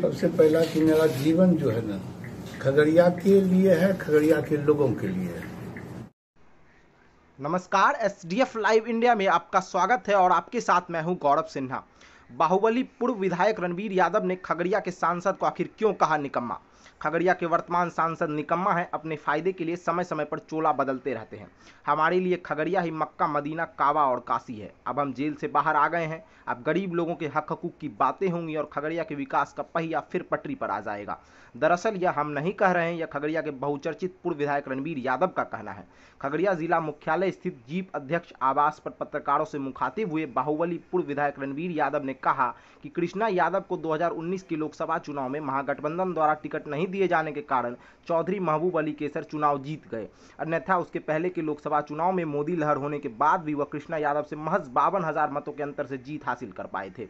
सबसे पहला कि मेरा जीवन जो है ना खगड़िया के लिए है, खगड़िया के लोगों के लिए है। नमस्कार, एसडीएफ लाइव इंडिया में आपका स्वागत है और आपके साथ मैं हूं गौरव सिन्हा। बाहुबली पूर्व विधायक रणवीर यादव ने खगड़िया के सांसद को आखिर क्यों कहा निकम्मा। खगड़िया के वर्तमान सांसद निकम्मा है, अपने फायदे के लिए समय समय पर चोला बदलते रहते हैं। हमारे लिए खगड़िया ही मक्का, मदीना, काबा और काशी है। अब हम जेल से बाहर आ गए हैं, अब गरीब लोगों के हक हकूक की बातें होंगी और खगड़िया के विकास का पहिया फिर पटरी पर आ जाएगा। दरअसल यह हम नहीं कह रहे हैं, यह खगड़िया के बहुचर्चित पूर्व विधायक रणवीर यादव का कहना है। खगड़िया जिला मुख्यालय स्थित जीप अध्यक्ष आवास पर पत्रकारों से मुखातिब हुए बाहुबली पूर्व विधायक रणवीर यादव ने कहा कि कृष्णा यादव को 2019 के लोकसभा चुनाव में महागठबंधन द्वारा टिकट नहीं दिए जाने के कारण चौधरी महबूब अली केसर चुनाव जीत गए। अन्यथा उसके पहले के लोकसभा चुनाव में मोदी लहर होने के बाद भी वह कृष्णा यादव से महज 52,000 मतों के अंतर से जीत हासिल कर पाए थे।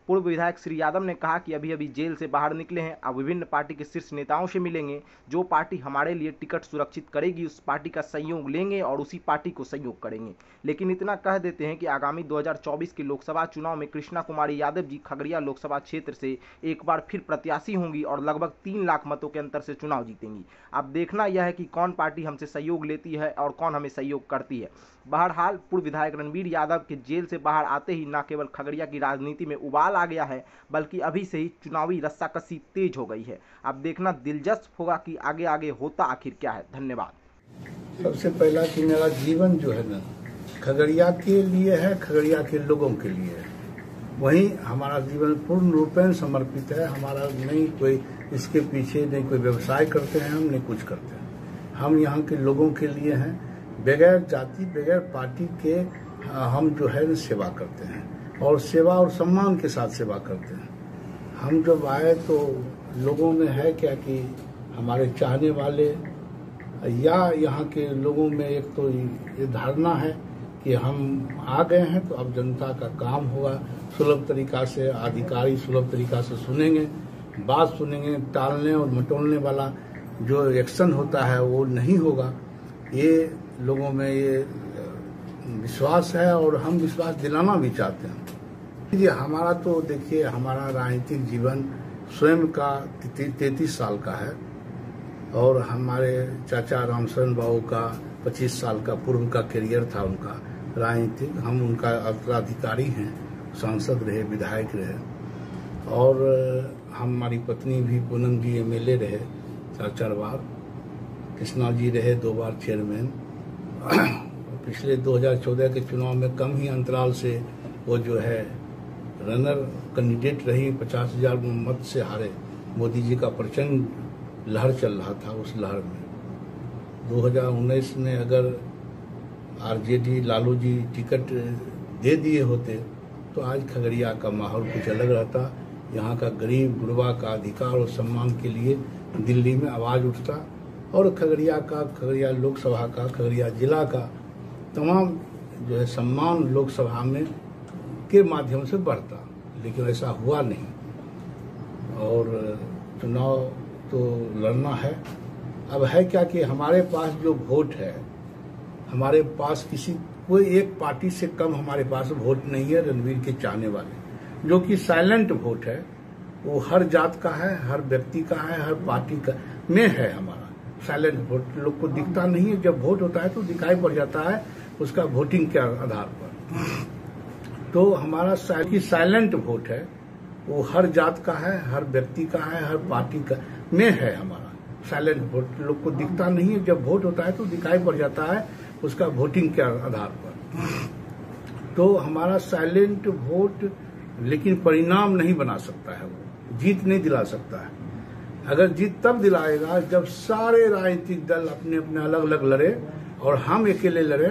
पूर्व विधायक श्री यादव ने कहा कि अभी अभी जेल से बाहर निकले हैं, अब विभिन्न पार्टी के शीर्ष नेताओं से मिलेंगे। जो पार्टी हमारे लिए टिकट सुरक्षित करेगी उस पार्टी का सहयोग लेंगे और उसी पार्टी को सहयोग करेंगे। लेकिन इतना कह देते हैं कि आगामी 2024 के लोकसभा चुनाव में कृष्णा कुमारी यादव जी खगड़िया लोकसभा क्षेत्र से एक बार फिर प्रत्याशी होंगी और लगभग 3 लाख मतों के अंतर से चुनाव जीतेंगी। अब देखना यह है कि कौन पार्टी हमसे सहयोग लेती है और कौन हमें सहयोग करती है। बहरहाल पूर्व विधायक रणवीर यादव के जेल से बाहर आते ही न केवल खगड़िया की राजनीति में उबाल आ गया है, बल्कि अभी से ही चुनावी रस्साकसी तेज हो गई है। अब देखना दिलचस्प होगा कि आगे आगे होता आखिर क्या है। धन्यवाद। सबसे पहला कि मेरा जीवन जो है ना खगड़िया के लिए है, खगड़िया के लोगों के लिए है। वहीं हमारा जीवन पूर्ण रूपेण समर्पित है। हमारा नहीं कोई इसके पीछे नहीं कोई व्यवसाय करते हैं, हम नहीं कुछ करते हैं। हम यहाँ के लोगों के लिए हैं, बगैर जाति बगैर पार्टी के हम जो है सेवा करते हैं और सेवा और सम्मान के साथ सेवा करते हैं। हम जब आए तो लोगों में है क्या कि हमारे चाहने वाले या यहाँ के लोगों में एक तो ये धारणा है कि हम आ गए हैं तो अब जनता का काम होगा, सुलभ तरीका से अधिकारी सुलभ तरीका से सुनेंगे, बात सुनेंगे। टालने और मटोलने वाला जो एक्शन होता है वो नहीं होगा। ये लोगों में ये विश्वास है और हम विश्वास दिलाना भी चाहते हैं। ये हमारा तो देखिए, हमारा राजनीतिक जीवन स्वयं का 33 साल का है और हमारे चाचा रामशरण बाबू का 25 साल का पूर्व का करियर था उनका राजनीतिक। हम उनका उत्तराधिकारी हैं, सांसद रहे, विधायक रहे और हमारी पत्नी भी पूनम जी MLA रहे 4 बार। कृष्णा जी रहे 2 बार चेयरमैन। पिछले 2014 के चुनाव में कम ही अंतराल से वो जो है रनर कैंडिडेट रही, 50,000 मत से हारे। मोदी जी का प्रचंड लहर चल रहा था, उस लहर में 2019 में अगर RJD लालू जी टिकट दे दिए होते तो आज खगड़िया का माहौल कुछ अलग रहता। यहाँ का गरीब गुरबा का अधिकार और सम्मान के लिए दिल्ली में आवाज उठता और खगड़िया लोकसभा का, खगड़िया जिला का तमाम जो है सम्मान लोकसभा में के माध्यम से बढ़ता। लेकिन ऐसा हुआ नहीं और चुनाव तो लड़ना है। अब है क्या कि हमारे पास जो वोट है, हमारे पास कोई एक पार्टी से कम हमारे पास वोट नहीं है। रणवीर के चाहने वाले जो कि साइलेंट वोट है, वो हर जात का है, हर व्यक्ति का है, हर पार्टी का में है। हमारा साइलेंट वोट लोग को दिखता नहीं है, जब वोट होता है तो दिखाई पड़ जाता है उसका वोटिंग के आधार पर। तो हमारा साइलेंट वोट है, वो हर जात का है, हर व्यक्ति का है, हर पार्टी का में है। हमारा साइलेंट वोट लोग को दिखता नहीं है, जब वोट होता है तो दिखाई पड़ जाता है उसका वोटिंग के आधार पर। तो हमारा साइलेंट वोट लेकिन परिणाम नहीं बना सकता है, वो जीत नहीं दिला सकता है। अगर जीत तब दिलाएगा जब सारे राजनीतिक दल अपने अपने अलग अलग लड़े और हम अकेले लड़े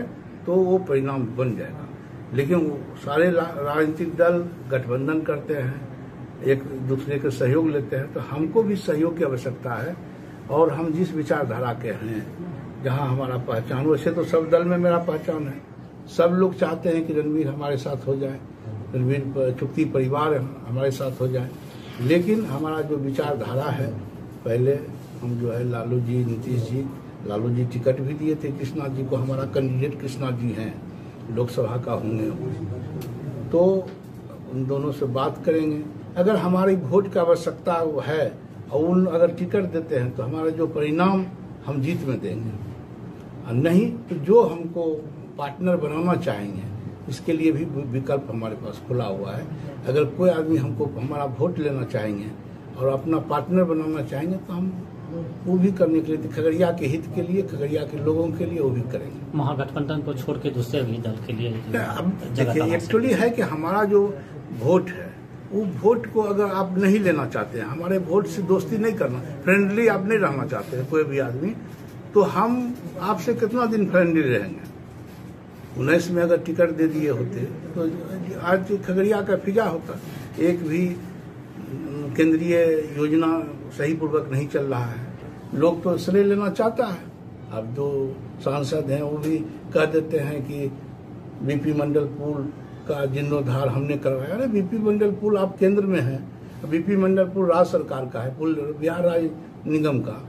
तो वो परिणाम बन जाएगा। लेकिन वो सारे राजनीतिक दल गठबंधन करते हैं, एक दूसरे के सहयोग लेते हैं, तो हमको भी सहयोग की आवश्यकता है। और हम जिस विचारधारा के हैं, जहां हमारा पहचान, वैसे तो सब दल में मेरा पहचान है, सब लोग चाहते हैं कि रणवीर हमारे साथ हो जाए, रणवीर चुक्ती परिवार हमारे साथ हो जाए। लेकिन हमारा जो विचारधारा है, पहले हम जो है लालू जी, नीतीश जी, लालू जी टिकट भी दिए थे कृष्णा जी को, हमारा कैंडिडेट कृष्णा जी हैं, लोकसभा का होंगे, तो उन दोनों से बात करेंगे अगर हमारी वोट की आवश्यकता है और उन अगर टिकट देते हैं तो हमारा जो परिणाम हम जीत में देंगे, और नहीं तो जो हमको पार्टनर बनाना चाहेंगे इसके लिए भी विकल्प हमारे पास खुला हुआ है। अगर कोई आदमी हमको हमारा वोट लेना चाहेंगे और अपना पार्टनर बनाना चाहेंगे तो हम वो भी करने के लिए, खगड़िया के हित के लिए, खगड़िया के लोगों के लिए वो भी करेंगे। महागठबंधन को छोड़ के दूसरे भी दल के लिए अब देखिए, एक्चुअली है कि हमारा जो वोट है वो वोट को अगर आप नहीं लेना चाहते हैं, हमारे वोट से दोस्ती नहीं करना, फ्रेंडली आप नहीं रहना चाहते हैं कोई भी आदमी, तो हम आपसे कितना दिन फ्रेंडली रहेंगे। 19 में अगर टिकट दे दिए होते तो आज खगड़िया का फिजा होता। एक भी केंद्रीय योजना सही पूर्वक नहीं चल रहा है, लोग तो श्रेय लेना चाहता है। अब जो सांसद हैं वो भी कह देते हैं कि बीपी मंडल पुल का जीर्णोद्धार हमने करवाया। अरे बीपी मंडल पुल आप केंद्र में है, बीपी मंडल पुल राज्य सरकार का है, पुल बिहार राज्य निगम का,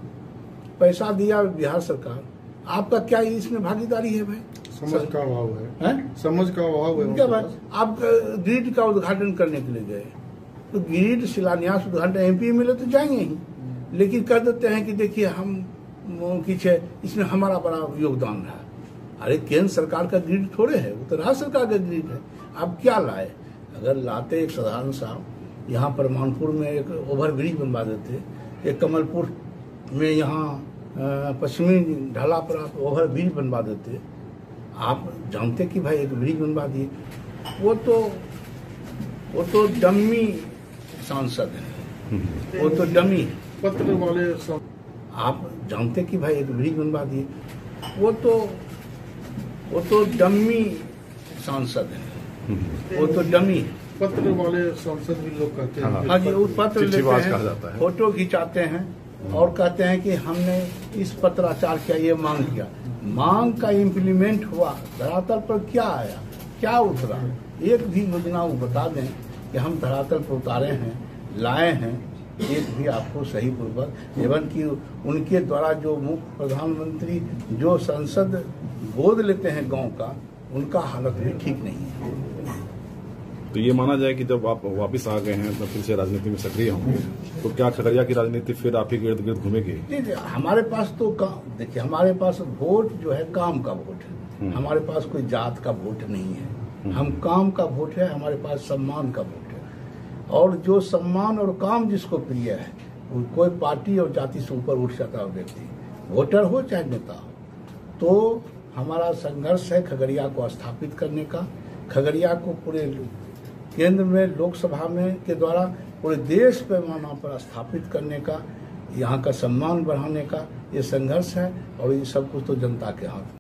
पैसा दिया बिहार सरकार, आपका क्या इसमें भागीदारी है भाई? समझ का अभाव है, समझ का अभाव है। क्या बात, आप ग्रिड का उद्घाटन करने के लिए गए तो ग्रिड शिलान्यास उद्घाटन एमपी मिले तो जाएंगे ही, लेकिन कह देते हैं कि देखिए हम पीछे इसमें हमारा बड़ा योगदान रहा। अरे केंद्र सरकार का ग्रिड थोड़े है, वो तो राज्य सरकार का ग्रिड है। आप क्या लाए? अगर लाते एक साधारण सा यहाँ पर मानपुर में एक ओवर ब्रिज बनवा देते, एक कमलपुर में यहाँ पश्चिमी ढाला पर आप ओवर ब्रिज बनवा देते, आप जानते कि भाई एक ब्रिज बनवा दिए, वो तो डमी सांसद है, वो तो डमी पत्र वाले आप जानते कि भाई एक ब्रिज बनवा दिए, वो तो डमी सांसद है, वो तो डमी पत्र वाले सांसद भी लोग कहते हैं। हाँ जी, वो पत्र लेते हैं, फोटो खिंचाते हैं और कहते हैं कि हमने इस पत्राचार किया, ये मांग किया। मांग का इम्प्लीमेंट हुआ, धरातल पर क्या आया, क्या उतरा? एक भी योजना वो बता दें कि हम धरातल पर उतारे हैं, लाए हैं, एक भी आपको सही पूर्वक। एवं कि उनके द्वारा जो मुख्य प्रधानमंत्री जो संसद गोद लेते हैं गांव का, उनका हालत भी ठीक नहीं है। तो ये माना जाए कि जब आप वापस आ गए हैं तो फिर से राजनीति में सक्रिय होंगे, तो क्या खगड़िया की राजनीति फिर आप ही के इर्द गिर्द घूमेगी? जी, हमारे पास तो देखिए, हमारे पास वोट जो है काम का वोट है, हमारे पास कोई जात का वोट नहीं है, हम काम का वोट है, हमारे पास सम्मान का वोट है। और जो सम्मान और काम जिसको प्रिय है, कोई पार्टी और जाति से ऊपर उठ जाता है व्यक्ति, वोटर हो चाहे नेता हो। तो हमारा संघर्ष है खगड़िया को स्थापित करने का, खगड़िया को पूरे केंद्र में लोकसभा में के द्वारा पूरे देश पैमाना पर स्थापित करने का, यहाँ का सम्मान बढ़ाने का ये संघर्ष है। और ये सब कुछ तो जनता के हाथ में।